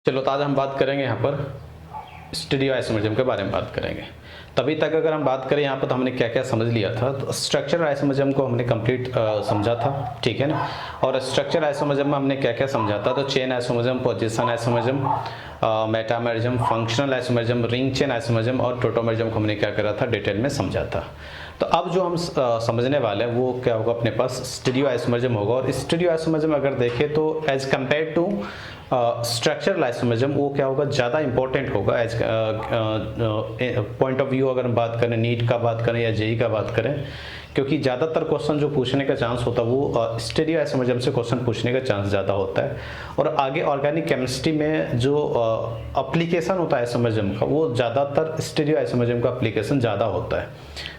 चलो तो आज हम बात करेंगे यहाँ पर स्टीरियोआइसोमरिज्म के बारे में बात करेंगे। तभी तक अगर हम बात करें यहाँ पर तो हमने क्या क्या समझ लिया था। तो स्ट्रक्चर आइसोमरिज्म को हमने कंप्लीट समझा था, ठीक है ना। और स्ट्रक्चर आइसोमरिज्म में हमने क्या क्या समझा था, तो chain isomerism, position isomerism, metamerism, functional isomerism, ring chain isomerism और टोटोमरिज्म को हमने क्या करा था, डिटेल में समझा था। तो अब जो हम समझने वाले हैं वो क्या होगा, अपने पास स्टीरियो आइसोमरिज्म होगा। और स्टीरियो आइसोमरिज्म अगर देखें तो as compare to structural isomerism वो क्या होगा, ज़्यादा इंपॉर्टेंट होगा एज पॉइंट ऑफ व्यू। अगर हम बात करें नीट का बात करें या जेई का बात करें, क्योंकि ज़्यादातर क्वेश्चन जो पूछने का चांस होता है वो स्टीरियो आइसोमरिज्म से क्वेश्चन पूछने का चांस ज़्यादा होता है। और आगे ऑर्गेनिक केमिस्ट्री में जो अप्लीकेशन होता है आइसोमरिज्म का, वो ज़्यादातर स्टीरियो आइसोमरिज्म का अप्लीकेशन ज़्यादा होता है।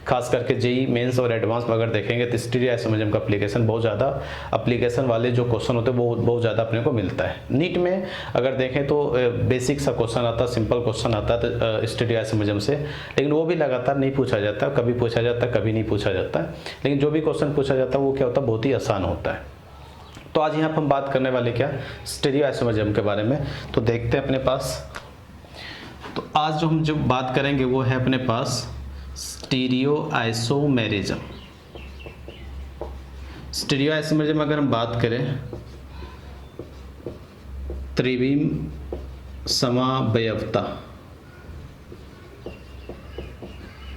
खास करके जेई मेंस और एडवांस में अगर देखेंगे तो स्टीरियो आइसोमरिज्म का एप्लीकेशन बहुत ज़्यादा, एप्लीकेशन वाले जो क्वेश्चन होते हैं वो बहुत ज़्यादा अपने को मिलता है। नीट में अगर देखें तो बेसिक सा क्वेश्चन आता है, सिंपल क्वेश्चन आता है तो स्टीरियो आइसोमरिज्म से, लेकिन वो भी लगातार नहीं पूछा जाता, कभी पूछा जाता है कभी नहीं पूछा जाता है। लेकिन जो भी क्वेश्चन पूछा जाता है वो क्या होता है, बहुत ही आसान होता है। तो आज यहाँ पर हम बात करने वाले क्या, स्टीरियो आइसोमरिज्म के बारे में। तो देखते हैं अपने पास, तो आज जो हम जो बात करेंगे वो है अपने पास स्टीरियो आइसोमेरिज्म। स्टीरियो आइसोमेरिज्म अगर हम बात करें, त्रिविम समावयवता,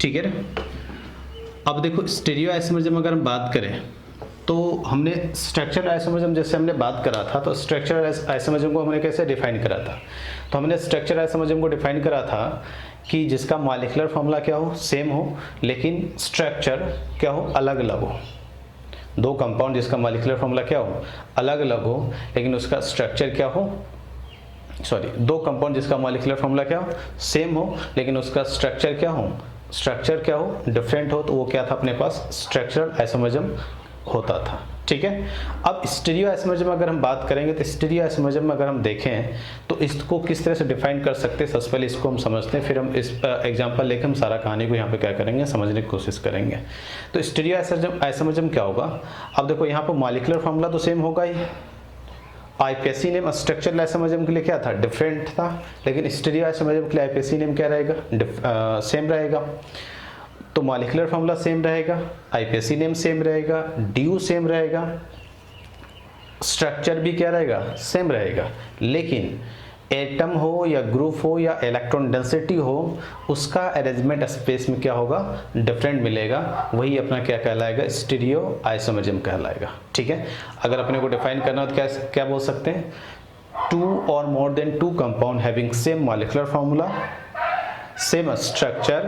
ठीक है ना। अब देखो स्टीरियो आइसोमेरिज्म अगर हम बात करें तो हमने स्ट्रक्चरल आइसोमरिज्म जैसे हमने बात करा था, तो स्ट्रक्चरल आइसोमरिज्म को हमने कैसे डिफाइन करा था, तो हमने स्ट्रक्चरल आइसोमरिज्म को डिफाइन करा था कि जिसका मॉलिक्यूलर फॉर्मूला क्या हो, सेम हो, लेकिन स्ट्रक्चर क्या हो, अलग अलग हो। दो कंपाउंड जिसका मॉलिक्यूलर फॉर्मूला क्या हो, अलग अलग हो, लेकिन उसका स्ट्रक्चर क्या हो, दो कंपाउंड जिसका मॉलिक्यूलर फॉर्मूला क्या हो, सेम हो, लेकिन उसका स्ट्रक्चर क्या हो, डिफरेंट हो, तो वो क्या था अपने पास, स्ट्रक्चरल आइसोमरिज्म होता था, ठीक है। अब स्टीरियो आइसोमरिज्म अगर हम बात करेंगे तो स्टीरियो आइसोमरिज्म में अगर हम देखें तो इसको किस तरह से डिफाइन कर सकते हैं, सबसे पहले इसको हम समझते हैं, फिर हम इस एग्जांपल लेकर हम सारा कहानी को यहाँ पे क्या करेंगे, समझने की कोशिश करेंगे। तो स्टीरियो आइसोमरिज्म क्या होगा, अब देखो यहाँ पर मॉलिक्यूलर फॉर्मूला तो सेम होगा ही। आईपीएससी नेम स्ट्रक्चरल आइसोमरिज्म के लिए क्या था, डिफरेंट था, लेकिन स्टीरियो आइसोमरिज्म के लिए आईपीएससी नेम क्या रहेगा, सेम रहेगा। तो मॉलिक्यूलर फॉर्मूला सेम रहेगा, आईपीएससी नेम सेम रहेगा, ड्यू सेम रहेगा, स्ट्रक्चर भी क्या रहेगा, सेम रहेगा, लेकिन एटम हो या ग्रुप हो या इलेक्ट्रॉन डेंसिटी हो, उसका अरेंजमेंट स्पेस में क्या होगा, डिफरेंट मिलेगा। वही अपना क्या कहलाएगा, स्टीरियो आइसोमरिज्म कहलाएगा, ठीक है। अगर अपने को डिफाइन करना हो तो क्या क्या बोल सकते हैं, टू और more than two compound having same molecular formula, same structure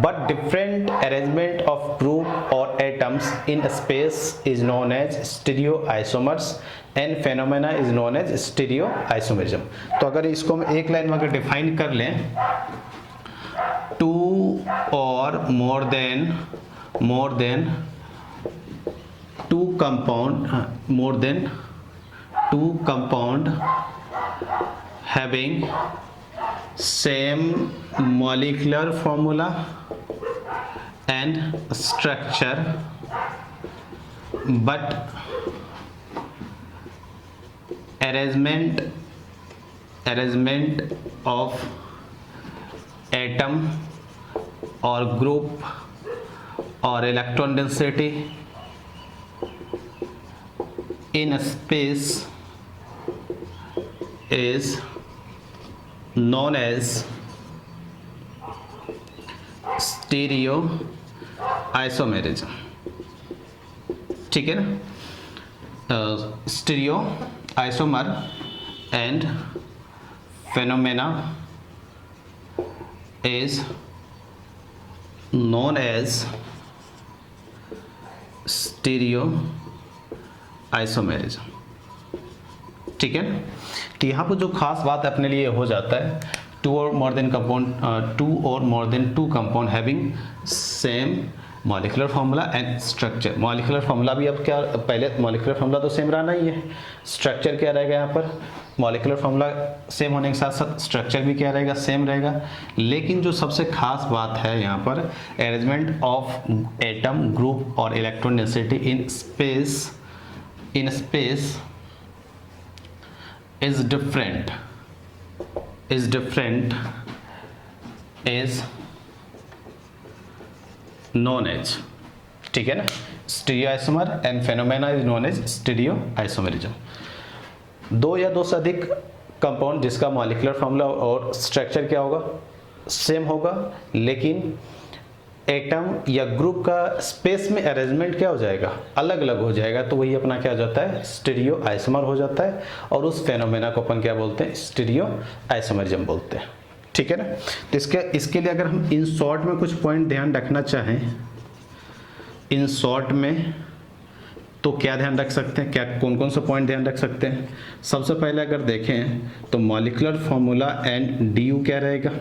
but different arrangement of group or atoms in space is known as stereoisomers and phenomena is known as stereoisomerism। तो अगर इसको हम एक लाइन में अगर define कर लें, two और more than two compound having same molecular formula and structure but arrangement of atom or group or electron density in space is known as stereo isomerism, ठीक है ना। Stereo isomer and phenomena is known as stereo isomerism, ठीक है ना। तो यहाँ पर जो खास बात अपने लिए हो जाता है, टू और more than two compound having same molecular formula and structure. Molecular formula भी अब क्या, पहले मॉलिक्यूलर फार्मूला तो सेम रहना ही है, स्ट्रक्चर क्या रहेगा, यहाँ पर मॉलिक्यूलर फार्मूला सेम होने के साथ साथ स्ट्रक्चर भी क्या रहेगा, सेम रहेगा। लेकिन जो सबसे खास बात है यहाँ पर, अरेंजमेंट ऑफ एटम, ग्रुप और electron density in space is different is different is known as, ठीक है ना, stereoisomer and phenomena is known as stereoisomerism. दो या दो से अधिक कंपाउंड जिसका मॉलिक्यूलर फॉर्मूला और स्ट्रक्चर क्या होगा, सेम होगा, लेकिन एटम या ग्रुप का स्पेस में अरेंजमेंट क्या हो जाएगा, अलग अलग हो जाएगा, तो वही अपना क्या हो जाता है, स्टीरियो आइसोमर हो जाता है, और उस फेनोमेना को अपन क्या बोलते हैं, स्टीरियो आइसोमरिज्म बोलते हैं, ठीक है ना। तो इसके लिए अगर हम इन शॉर्ट में कुछ पॉइंट ध्यान रखना चाहें, इन शॉर्ट में तो क्या ध्यान रख सकते हैं, क्या कौन कौन से पॉइंट ध्यान रख सकते हैं। सबसे पहले अगर देखें तो मॉलिक्यूलर फॉर्मूला एंड डी क्या रहेगा,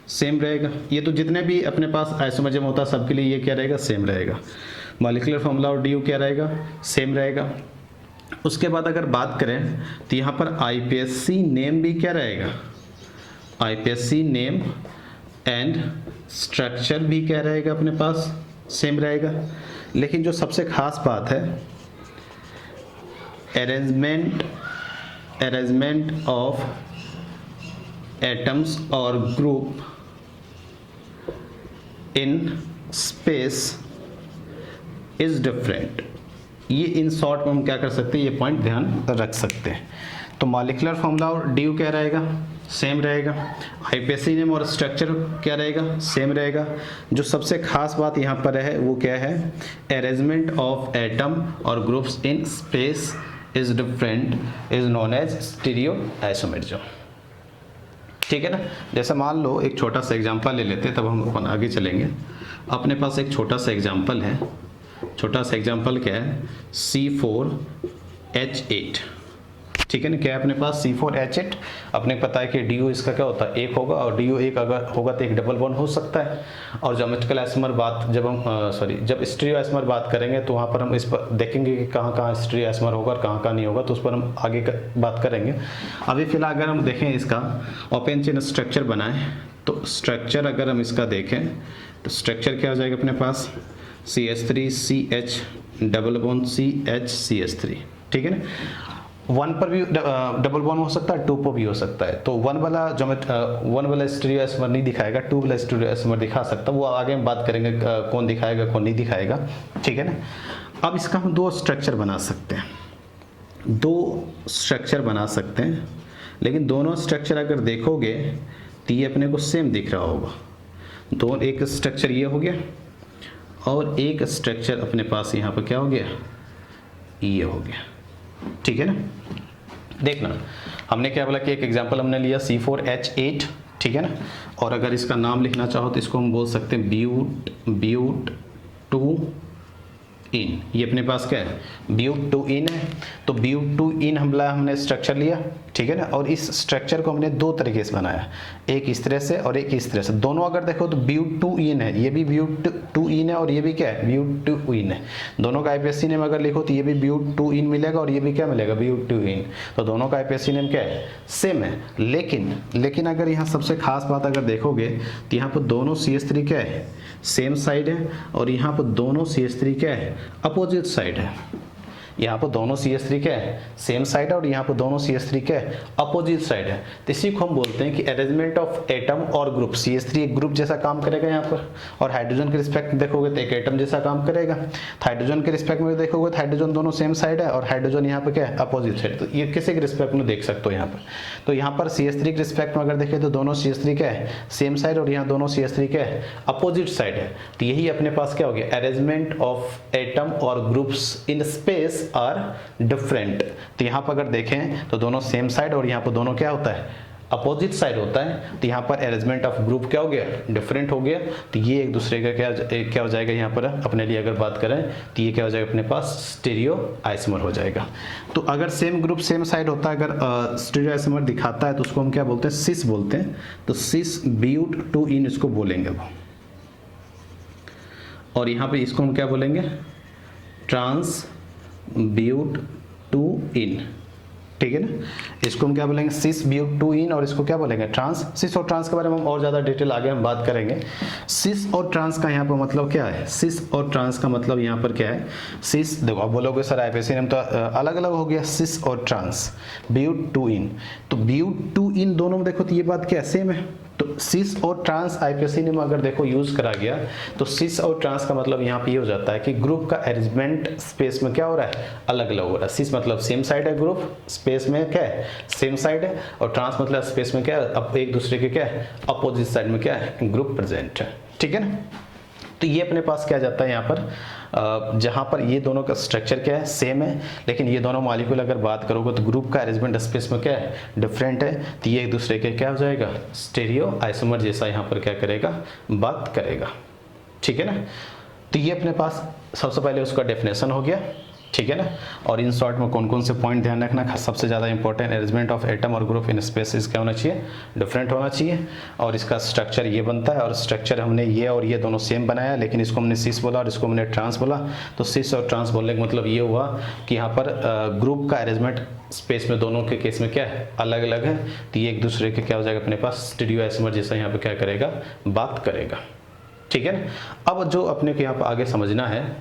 सेम रहेगा। ये तो जितने भी अपने पास आइसोमरिज्म होता है सबके लिए ये क्या रहेगा, सेम रहेगा। मॉलिक्यूलर फॉर्मूला और डी क्या रहेगा, सेम रहेगा। उसके बाद अगर बात करें तो यहाँ पर आईपीएससी नेम भी क्या रहेगा, आईपीएससी नेम एंड स्ट्रक्चर भी क्या रहेगा, अपने पास सेम रहेगा। लेकिन जो सबसे खास बात है, अरेंजमेंट ऑफ एटम्स और group in space is different. ये इन शॉर्ट में हम क्या कर सकते हैं, ये पॉइंट ध्यान रख सकते हैं। तो मॉलिक्यूलर फॉर्मूला और डी क्या रहेगा, सेम रहेगा। आईपीएससी नेम और स्ट्रक्चर क्या रहेगा, सेम रहेगा। जो सबसे खास बात यहाँ पर है वो क्या है, अरेंजमेंट ऑफ एटम और groups in space is different is known as stereo isomerism, ठीक है ना। जैसे मान लो एक छोटा सा एग्जांपल ले लेते हैं, तब हम अपन आगे चलेंगे। अपने पास एक छोटा सा एग्जांपल है, छोटा सा एग्जांपल क्या है, C4H8, ठीक है ना। क्या है अपने पास, C4H8। अपने पता है कि DO इसका क्या होता है, एक होगा, और DO एक अगर होगा तो एक डबल बॉन्ड हो सकता है। और ज्योमेट्रिकल आइसोमर बात जब हम जब स्टीरियो आइसोमर बात करेंगे तो वहाँ पर हम इस पर देखेंगे कि कहाँ कहाँ स्टीरियो आइसोमर होगा और कहाँ कहाँ नहीं होगा, तो उस पर हम आगे बात करेंगे। अभी फिलहाल अगर हम देखें इसका ओपन चेन स्ट्रक्चर बनाए, तो स्ट्रक्चर अगर हम इसका देखें तो स्ट्रक्चर क्या हो जाएगा अपने पास, CH3CH डबल बॉन्ड CH ठीक है ना। 1 पर भी डबल बॉन्ड हो सकता है, 2 पर भी हो सकता है। तो 1 वाला स्टीरियो आइसोमर नहीं दिखाएगा, 2 वाला स्टीरियो आइसोमर दिखा सकता है। वो आगे हम बात करेंगे कौन दिखाएगा कौन नहीं दिखाएगा, ठीक है ना। अब इसका हम 2 स्ट्रक्चर बना सकते हैं, 2 स्ट्रक्चर बना सकते हैं, लेकिन दोनों स्ट्रक्चर अगर देखोगे तो ये अपने को सेम दिख रहा होगा। एक स्ट्रक्चर ये हो गया और एक स्ट्रक्चर अपने पास यहाँ पर क्या हो गया, ये हो गया, ठीक है ना। देखना हमने क्या बोला कि एक एग्जांपल हमने लिया C4H8, ठीक है ना। और अगर इसका नाम लिखना चाहो तो इसको हम बोल सकते हैं ब्यूट 2 इन। ये अपने पास क्या है, ब्यूट 2 इन है। तो ब्यूट 2 इन हमने स्ट्रक्चर लिया, ठीक है ना। और इस स्ट्रक्चर को हमने 2 तरीके से बनाया, एक इस तरह से और एक इस तरह से। दोनों अगर देखो तो ब्यूट 2 इन है, ये भी ब्यूट 2 इन है और ये भी क्या है, ब्यूट 2 इन है। दोनों का आईपीएससी नेम अगर लिखो तो ये भी ब्यूट 2 इन मिलेगा और ये भी क्या मिलेगा, ब्यूट 2 इन। तो दोनों का आईपीएससी नेम क्या है, सेम है। लेकिन अगर यहाँ सबसे खास बात अगर देखोगे तो यहाँ पर दोनों CH3 क्या है, सेम साइड है, और यहाँ पर दोनों CH3 क्या है, अपोजिट साइड है। यहाँ पर दोनों CH3 क्या है, सेम साइड है, और यहाँ पर दोनों CH3 क्या है, अपोजिट साइड है। तो इसी को हम बोलते हैं कि अरेंजमेंट ऑफ एटम और ग्रुप। CH3 एक ग्रुप जैसा काम करेगा यहाँ पर, और हाइड्रोजन के रिस्पेक्ट में देखोगे तो एक एटम जैसा काम करेगा। हाइड्रोजन के रिस्पेक्ट में देखोगे तो हाइड्रोजन दोनों सेम साइड है और हाइड्रोजन यहाँ पर क्या है, अपोजिट साइड। तो ये किसी के रिस्पेक्ट में देख सकते हो यहाँ पर। तो यहाँ पर CH3 के रिस्पेक्ट में अगर देखें तो दोनों CH3 क्या है, सेम साइड, और यहाँ दोनों CH3 क्या है, अपोजिट साइड है। तो यही अपने पास क्या हो गया, अरेंजमेंट ऑफ एटम और groups in space are different. तो यहाँ पर अगर देखें तो दोनों सेम साइड, और यहाँ पर दोनों क्या होता है, अपोजिट साइड होता है। तो यहाँ पर अरेंजमेंट ऑफ ग्रुप क्या हो गया, डिफरेंट हो गया। तो ये एक दूसरे का क्या हो जाएगा, यहाँ पर अपने लिए अगर बात करें तो ये क्या हो जाएगा, अपने पास स्टीरियो आइसोमर हो जाएगा। तो अगर सेम ग्रुप सेम साइड होता है, अगर स्टीरियो आइसोमर दिखाता है तो उसको हम क्या बोलते हैं, सिस बोलते हैं। तो सिस ब्यूट 2 इन इसको बोलेंगे वो, और यहाँ पे इसको हम क्या बोलेंगे, ट्रांस ब्यूट 2 इन, ठीक है ना। इसको हम क्या बोलेंगे, सिस ब्यूटूइन, और इसको क्या बोलेंगे, ट्रांस। सिस और ट्रांस के बारे में हम और ज़्यादा डिटेल आगे हम बात करेंगे। सिस और ट्रांस का यहाँ पर मतलब क्या है, सिस और ट्रांस का मतलब यहाँ पर क्या है, सिस देखो आप बोलोगे सर आईपीएससी तो अलग अलग हो गया, सिस और ट्रांस, ब्यूटूइन, तो ब्यूटूइन दोनों में देखो तो ये बात क्या सेम है। तो सिस और ट्रांस आईपीएससी में अगर देखो यूज करा गया तो सिस और ट्रांस का मतलब यहाँ पे ये हो जाता है कि ग्रुप का अरेंजमेंट स्पेस में क्या हो रहा है, अलग अलग हो रहा है। सिस मतलब सेम साइड है, ग्रुप स्पेस में क्या है, सेम साइड है, और ट्रांस मतलब स्पेस में क्या है, अब एक दूसरे के क्या है, अपोजिट साइड में क्या है, ग्रुप प्रेजेंट है, ठीक है ना। तो ये अपने पास क्या जाता है यहाँ पर, जहाँ पर ये दोनों का स्ट्रक्चर क्या है, सेम है, लेकिन ये दोनों मॉलिक्यूल अगर बात करोगे तो ग्रुप का अरेंजमेंट स्पेस में क्या है, डिफरेंट है, तो ये एक दूसरे के क्या हो जाएगा, स्टेरियो आइसोमर जैसा यहाँ पर क्या करेगा, बात करेगा, ठीक है ना। तो ये अपने पास सबसे पहले उसका डेफिनेशन हो गया, ठीक है ना। और इन शॉर्ट में कौन कौन से पॉइंट ध्यान रखना, सबसे ज़्यादा इंपॉर्टेंट अरेंजमेंट ऑफ एटम और ग्रुप इन स्पेसिस क्या होना चाहिए, डिफरेंट होना चाहिए, और इसका स्ट्रक्चर ये बनता है, और स्ट्रक्चर हमने ये और ये दोनों सेम बनाया, लेकिन इसको हमने सिस बोला और इसको हमने ट्रांस बोला। तो सिस और ट्रांस बोलने का मतलब ये हुआ कि यहाँ पर ग्रुप का अरेंजमेंट स्पेस में दोनों के केस में क्या है, अलग अलग है, तो ये एक दूसरे के क्या हो जाएगा, अपने पास स्टीरियो आइसोमर जैसा यहाँ पर क्या करेगा, बात करेगा, ठीक है ना। अब जो अपने को यहाँ पर आगे समझना है,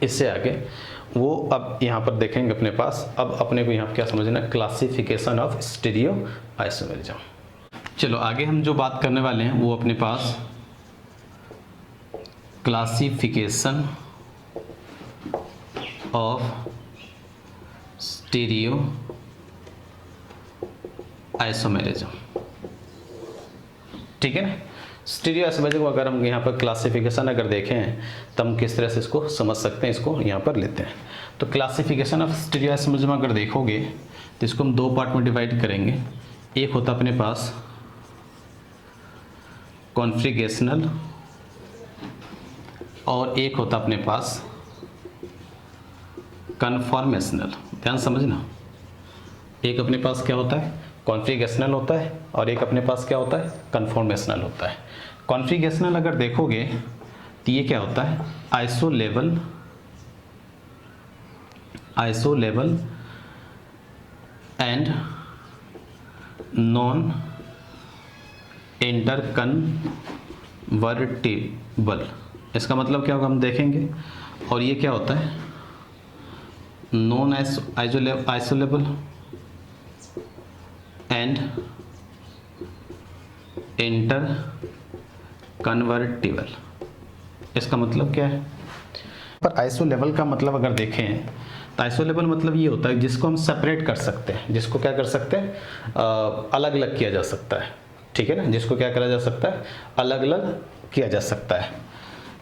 इससे आगे वो अब यहाँ पर देखेंगे अपने पास। अब अपने को यहाँ पर क्या समझना, क्लासिफिकेशन ऑफ स्टीरियो आइसोमेरिज्म। चलो आगे हम जो बात करने वाले हैं वो अपने पास क्लासिफिकेशन ऑफ स्टीरियो आइसोमेरिज्म, ठीक है ना। स्टीरियो आइसोमेरिज्म को अगर हम यहाँ पर क्लासिफिकेशन अगर देखें तो हम किस तरह से इसको समझ सकते हैं, इसको यहाँ पर लेते हैं। तो क्लासिफिकेशन ऑफ स्टीरियो आइसोमेरिज्म अगर देखोगे तो इसको हम दो पार्ट में डिवाइड करेंगे। एक होता अपने पास कॉन्फिगरेशनल और एक होता अपने पास कन्फॉर्मेशनल। ध्यान समझना, एक अपने पास क्या होता है, कॉन्फिगरेशनल होता है, और एक अपने पास क्या होता है, कन्फॉर्मेशनल होता है। कॉन्फिगरेशनल अगर देखोगे तो ये क्या होता है, आइसोलेबल एंड नॉन इंटरकन्वर्टिबल। इसका मतलब क्या होगा हम देखेंगे। और ये क्या होता है, नॉन आइसोलेबल एंड इंटर कन्वर्टिबल। इसका मतलब क्या है, पर आइसोलेबल का मतलब अगर देखें तो आइसोलेबल मतलब ये होता है जिसको हम सेपरेट कर सकते हैं, जिसको क्या कर सकते हैं, अलग अलग किया जा सकता है, ठीक है ना। जिसको क्या करा जा सकता है, अलग अलग किया जा सकता है,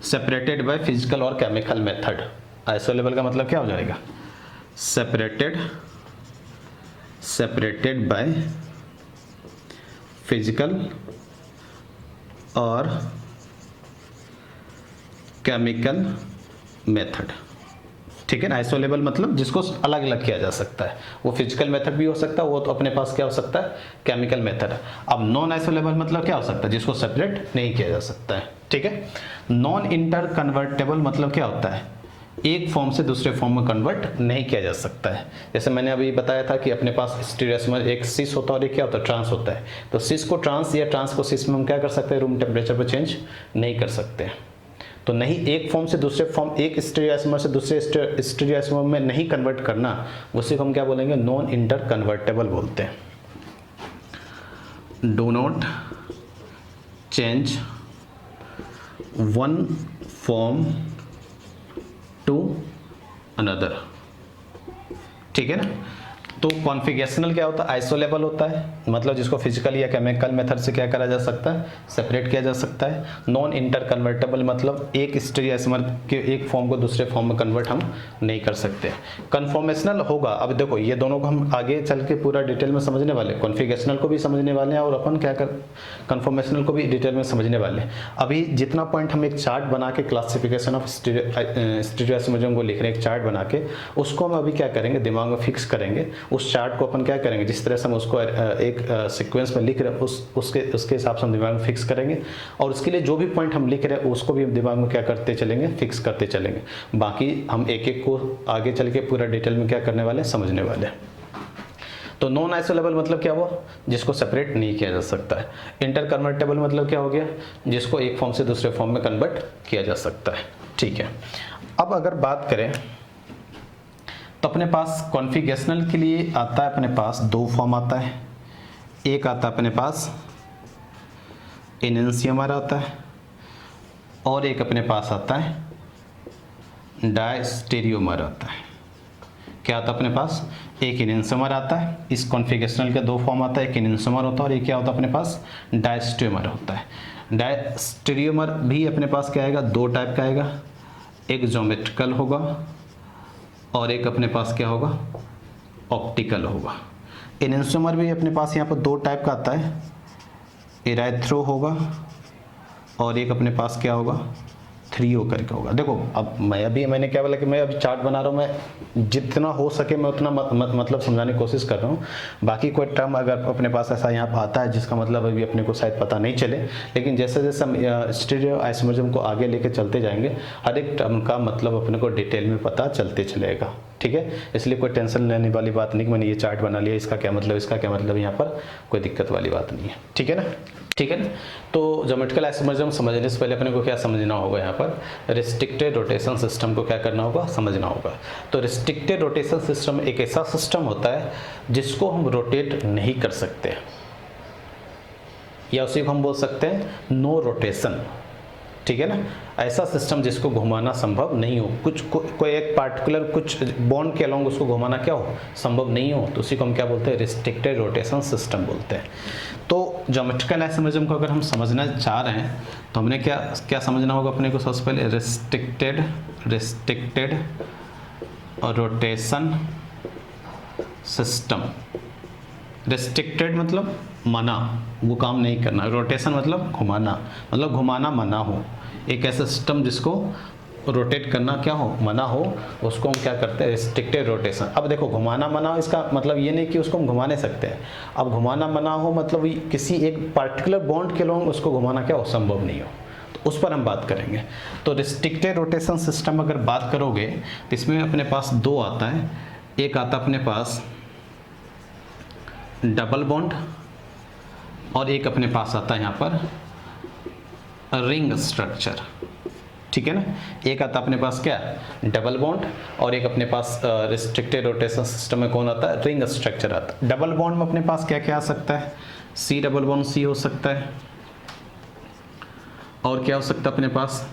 सेपरेटेड बाय फिजिकल और केमिकल मेथड। आइसोलेबल का मतलब क्या हो जाएगा, सेपरेटेड बाय फिजिकल और केमिकल मेथड, ठीक है ना। आइसोलेबल मतलब जिसको अलग अलग किया जा सकता है, वो फिजिकल मेथड भी हो सकता है, वो तो अपने पास क्या हो सकता है, केमिकल मेथड। अब नॉन आइसोलेबल मतलब क्या हो सकता है, जिसको सेपरेट नहीं किया जा सकता है, ठीक है। नॉन इंटर कन्वर्टेबल मतलब क्या होता है, एक फॉर्म से दूसरे फॉर्म में कन्वर्ट नहीं किया जा सकता है। जैसे मैंने अभी बताया था कि अपने पास स्टीरियो एक सिस होता है और एक क्या होता है, ट्रांस होता है। तो सिस को ट्रांस या ट्रांस को सिस में हम क्या कर सकते हैं, रूम टेम्परेचर पर चेंज नहीं कर सकते। तो नहीं एक फॉर्म से दूसरे फॉर्म, एक स्टीरियोआइसोमर से दूसरे स्टीरियोआइसोमर में नहीं कन्वर्ट करना, उसी को हम क्या बोलेंगे, नॉन इंटर कन्वर्टेबल बोलते हैं। Do not change one form to another, ठीक है ना। तो कॉन्फिगरेशनल क्या होता है, आइसोलेबल होता है, मतलब जिसको फिजिकल या केमिकल मेथड से क्या करा जा सकता है, सेपरेट किया जा सकता है। नॉन इंटर कन्वर्टेबल मतलब एक स्टीरियोआइसोमर के एक फॉर्म को दूसरे फॉर्म में कन्वर्ट हम नहीं कर सकते। कन्फॉर्मेशनल होगा, अब देखो ये दोनों को हम आगे चल के पूरा डिटेल में समझने वाले, कॉन्फिगरेशनल को भी समझने वाले हैं और अपन क्या कर कन्फॉर्मेशनल को भी डिटेल में समझने वाले हैं। अभी जितना पॉइंट हम एक चार्ट बना के क्लासिफिकेशन ऑफ स्टीरियोआइसोमर को लिख रहे हैं, एक चार्ट बना के, उसको हम अभी क्या करेंगे, दिमाग में फिक्स करेंगे। उस चार्ट को अपन क्या करेंगे, जिस तरह से हम उसको एक सीक्वेंस में लिख रहे हैं उसके हिसाब से हम दिमाग में फिक्स करेंगे, और उसके लिए जो भी पॉइंट हम लिख रहे हैं उसको भी हम दिमाग में क्या करते चलेंगे, फिक्स करते चलेंगे। बाकी हम एक एक को आगे चल के पूरा डिटेल में क्या करने वाले हैं, समझने वाले हैं। तो नॉन आइसोलेबल मतलब क्या हुआ, जिसको सेपरेट नहीं किया जा सकता है। इंटर कन्वर्टेबल मतलब क्या हो गया, जिसको एक फॉर्म से दूसरे फॉर्म में कन्वर्ट किया जा सकता है। ठीक है, अब अगर बात करें तो अपने पास कॉन्फ़िगरेशनल के लिए आता है अपने पास दो फॉर्म आता है। एक आता है अपने पास एनेंशियमर आता है और एक अपने पास आता है डायस्टेरियोमर आता है। क्या आता है अपने पास, एक एनेंशियमर आता है, इस कॉन्फ़िगरेशनल का दो फॉर्म आता है, एक एनेंशियमर होता है और एक क्या होता है अपने पास डायस्टेरियोमर होता है। डायस्टेरियोमर भी अपने पास क्या आएगा, दो टाइप का आएगा, एक ज्योमेट्रिकल होगा और एक अपने पास क्या होगा, ऑप्टिकल होगा। एनेंशियमर भी अपने पास यहाँ पर दो टाइप का आता है, इरेथ्रो होगा और एक अपने पास क्या होगा, थ्रियो करके होगा। देखो अब मैंने क्या बोला कि मैं अभी चार्ट बना रहा हूँ, मैं जितना हो सके मैं उतना मतलब समझाने की कोशिश कर रहा हूँ। बाकी कोई टर्म अगर अपने पास ऐसा यहाँ पर आता है जिसका मतलब अभी अपने को शायद पता नहीं चले, लेकिन जैसे जैसे हम स्टीरियो आइसोमरिज्म को आगे लेके चलते जाएंगे हर एक टर्म का मतलब अपने को डिटेल में पता चलते चलेगा। ठीक है, इसलिए कोई टेंशन लेने वाली बात नहीं कि मैंने ये चार्ट बना लिया, इसका क्या मतलब, इसका क्या मतलब, यहाँ पर कोई दिक्कत वाली बात नहीं है। ठीक है ना, ठीक है ना। तो ज्योमेट्रिकल आइसोमरिज्म समझने से पहले अपने को क्या समझना होगा, यहाँ पर रिस्ट्रिक्टेड रोटेशन सिस्टम को क्या करना होगा, समझना होगा। तो रिस्ट्रिक्टेड रोटेशन सिस्टम एक ऐसा सिस्टम होता है जिसको हम रोटेट नहीं कर सकते, या उसी को हम बोल सकते हैं नो रोटेशन। ठीक है ना, ऐसा सिस्टम जिसको घुमाना संभव नहीं हो, कोई एक पार्टिकुलर कुछ बॉन्ड के अलोंग उसको घुमाना क्या हो, संभव नहीं हो, तो उसी को हम क्या बोलते हैं, रिस्ट्रिक्टेड रोटेशन सिस्टम बोलते हैं। तो ज्योमेट्रिकल आइसोमरिज्म को अगर हम समझना चाह रहे हैं तो हमने क्या समझना होगा अपने को, सबसे पहले रिस्ट्रिक्टेड रोटेशन सिस्टम। रिस्ट्रिक्टेड मतलब मना, वो काम नहीं करना, रोटेशन मतलब घुमाना, मतलब घुमाना मना हो। एक ऐसा सिस्टम जिसको रोटेट करना क्या हो, मना हो, उसको हम क्या करते हैं, रिस्ट्रिक्टेड रोटेशन। अब देखो घुमाना मना हो, इसका मतलब ये नहीं कि उसको हम घुमा नहीं सकते हैं। अब घुमाना मना हो मतलब किसी एक पार्टिकुलर बॉन्ड के लोग उसको घुमाना क्या हो, संभव नहीं हो, तो उस पर हम बात करेंगे। तो रिस्ट्रिक्टेड रोटेशन सिस्टम अगर बात करोगे तो इसमें अपने पास दो आता है, एक आता अपने पास डबल बॉन्ड और एक अपने पास आता है यहाँ पर रिंग स्ट्रक्चर। ठीक है ना, एक आता अपने पास क्या, डबल बॉन्ड, और एक अपने पास रिस्ट्रिक्टेड रोटेशन सिस्टम में कौन आता है, रिंग स्ट्रक्चर आता है। डबल बॉन्ड में अपने पास क्या क्या आ सकता है, सी डबल बॉन्ड सी हो सकता है, और क्या हो सकता है अपने पास,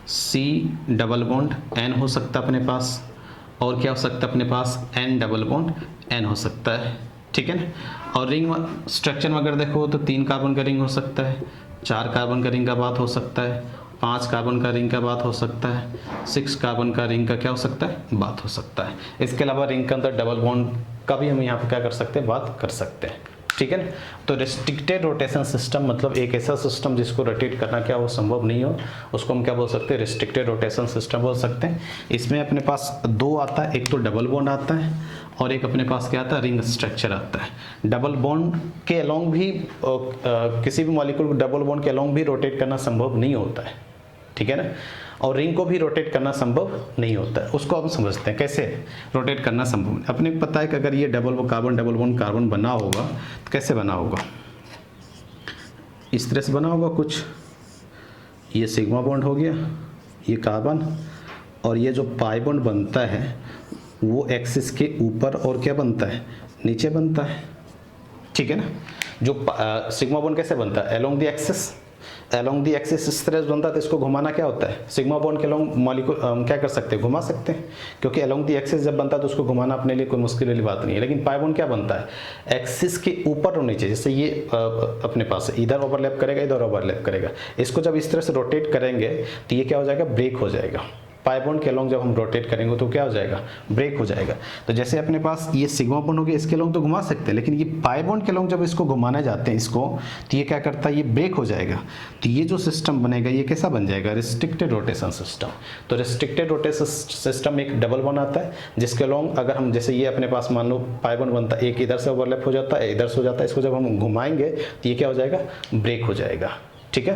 सी डबल बॉन्ड एन हो सकता है अपने पास, और क्या हो सकता है अपने पास, एन डबल बॉन्ड एन हो सकता है। ठीक है ना, और रिंग स्ट्रक्चर में अगर देखो तो 3 कार्बन का रिंग हो सकता है, 4 कार्बन का रिंग का बात हो सकता है, 5 कार्बन का रिंग का बात हो सकता है, 6 कार्बन का रिंग का क्या हो सकता है, बात हो सकता है। इसके अलावा रिंग के अंदर डबल बॉन्ड का भी हम यहाँ पर क्या कर सकते हैं, बात कर सकते हैं। ठीक है ना, तो रिस्ट्रिक्टेड रोटेशन सिस्टम मतलब एक ऐसा सिस्टम जिसको रोटेट करना क्या हो, संभव नहीं हो, उसको हम क्या बोल सकते हैं, रिस्ट्रिक्टेड रोटेशन सिस्टम बोल सकते हैं। इसमें अपने पास दो आता है, एक तो डबल बॉन्ड आता है और एक अपने पास क्या आता है, रिंग स्ट्रक्चर आता है। डबल बॉन्ड के अलोंग भी किसी भी मॉलिक्यूल को डबल बॉन्ड के अलोंग भी रोटेट करना संभव नहीं होता है। ठीक है ना, और रिंग को भी रोटेट करना संभव नहीं होता है। उसको हम समझते हैं कैसे रोटेट करना संभव नहीं। अपने को पता है कि अगर ये डबल बॉन्ड कार्बन बना होगा तो कैसे बना होगा, इस तरह से बना होगा कुछ, ये सिग्मा बॉन्ड हो गया, ये कार्बन, और ये जो पाई बॉन्ड बनता है वो एक्सिस के ऊपर और क्या बनता है, नीचे बनता है। ठीक है ना, जो सिग्मा बॉन्ड कैसे बनता है, along the axis, along the axis इस तरह से बनता है, तो इसको घुमाना क्या होता है, सिग्मा बॉन्ड के अलोंग मॉलिक्यूल हम क्या कर सकते हैं, घुमा सकते हैं, क्योंकि अलोंग द एक्सिस जब बनता है तो उसको घुमाना अपने लिए कोई मुश्किल वाली बात नहीं है। लेकिन पाई बॉन्ड क्या बनता है, एक्सिस के ऊपर और नीचे, जैसे ये अपने पास इधर ओवरलैप करेगा, इधर ओवरलैप करेगा, इसको जब इस तरह से रोटेट करेंगे तो ये क्या हो जाएगा, ब्रेक हो जाएगा। पाई बॉन्ड के अलोंग जब हम रोटेट करेंगे तो क्या हो जाएगा, ब्रेक हो जाएगा। तो जैसे अपने पास ये सिग्मा बॉन्ड हो गया, इसके अलोंग तो घुमा सकते हैं, लेकिन ये पाई बॉन्ड के अलोंग जब इसको घुमाने जाते हैं इसको, तो ये क्या करता है, ये ब्रेक हो जाएगा। तो ये जो सिस्टम बनेगा ये कैसा बन जाएगा, रिस्ट्रिक्टेड रोटेशन सिस्टम। तो रिस्ट्रिक्टेड रोटेशन सिस्टम एक डबल बॉन्ड आता है जिसके अलोंग अगर हम, जैसे ये अपने पास मान लो पाई बॉन्ड बनता है, एक इधर से ओवरलैप हो जाता है, इधर से हो जाता है, इसको जब हम घुमाएंगे तो ये क्या हो जाएगा, ब्रेक हो जाएगा। ठीक है,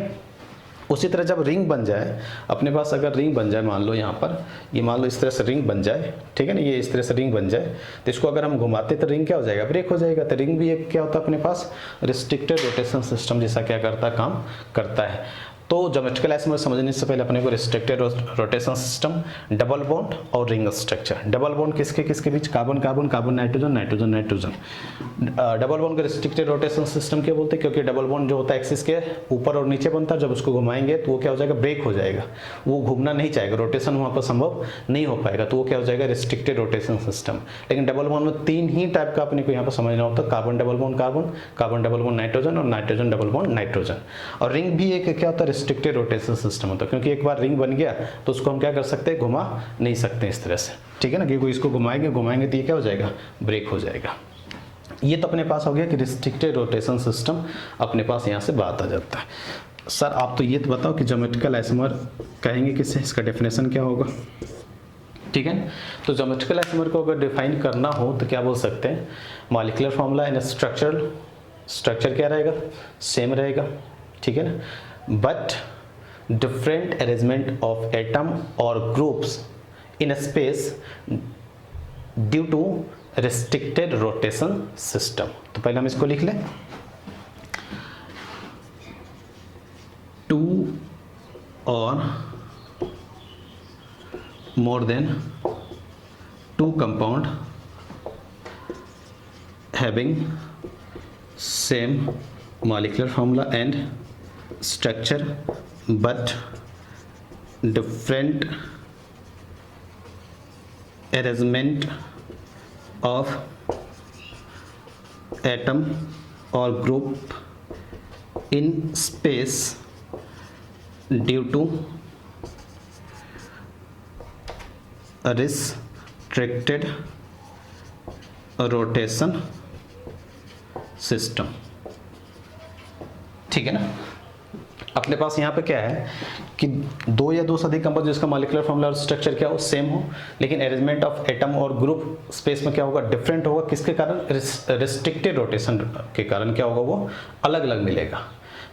उसी तरह जब रिंग बन जाए अपने पास, अगर रिंग बन जाए मान लो यहाँ पर, ये मान लो इस तरह से रिंग बन जाए, ठीक है ना, ये इस तरह से रिंग बन जाए, तो इसको अगर हम घुमाते तो रिंग क्या हो जाएगा, ब्रेक हो जाएगा। तो रिंग भी एक क्या होता है अपने पास, रिस्ट्रिक्टेड रोटेशन सिस्टम जैसा क्या करता है, काम करता है। तो ज्योमेट्रिकल आइसोमर समझने से पहले अपने को restricted rotation system, double bond और रिंग स्ट्रक्चर। डबल बॉन्ड किसके किसके बीच, carbon carbon, carbon nitrogen, nitrogen nitrogen. Double bond का रिस्ट्रिक्टेड रोटेशन सिस्टम क्या बोलते हैं, क्योंकि डबल बॉन्ड जो होता है एक्सिस के ऊपर और नीचे बनता है, जब उसको घुमाएंगे तो वो क्या हो जाएगा, ब्रेक हो जाएगा, वो घूमना नहीं चाहेगा, रोटेशन वहाँ पर संभव नहीं हो पाएगा, तो वो क्या हो जाएगा, रिस्ट्रिक्टेड रोटेशन सिस्टम। लेकिन डबल बॉन्ड में 3 ही टाइप का अपने को यहाँ पर समझना होता है, carbon double bond carbon, carbon double bond nitrogen और नाइट्रोजन डबल बॉन्ड नाइट्रोजन। और रिंग भी एक क्या होता है, रिस्ट्रिक्टेड रोटेशन सिस्टम होता है, क्योंकि एक बार रिंग बन गया तो उसको हम क्या कर सकते हैं, घुमा नहीं सकते इस तरह से, ठीक है ना, क्योंकि इसको घुमाएंगे तो ये क्या हो जाएगा, ब्रेक हो जाएगा। ये तो अपने पास हो गया कि रिस्ट्रिक्टेड रोटेशन सिस्टम अपने पास यहाँ से बात आ जाता है। सर आप तो ये तो बताओ कि ज्योमेट्रिकल आइसोमर कहेंगे किससे, इसका डेफिनेशन क्या होगा, ठीक है। तो ज्योमेट्रिकल आइसोमर को अगर डिफाइन करना हो तो क्या बोल सकते हैं, मॉलिक्यूलर फॉर्मूला एंड स्ट्रक्चर क्या रहेगा, सेम रहेगा, ठीक है ना, but different arrangement of atom और groups in space due to restricted rotation system. तो पहले हम इसको लिख लें, 2 or more than 2 compound having same molecular formula and structure but different arrangement of atom or group in space due to a restricted rotation system, ठीक है ना। अपने पास यहाँ पे क्या है कि 2 या 2 से अधिक कंपाउंड जिसका मॉलिक्यूलर फॉर्मूला और स्ट्रक्चर क्या हो, सेम हो, लेकिन अरेंजमेंट ऑफ एटम और ग्रुप स्पेस में क्या होगा, डिफरेंट होगा, किसके कारण, रिस्ट्रिक्टेड रोटेशन के कारण क्या होगा, वो अलग अलग मिलेगा।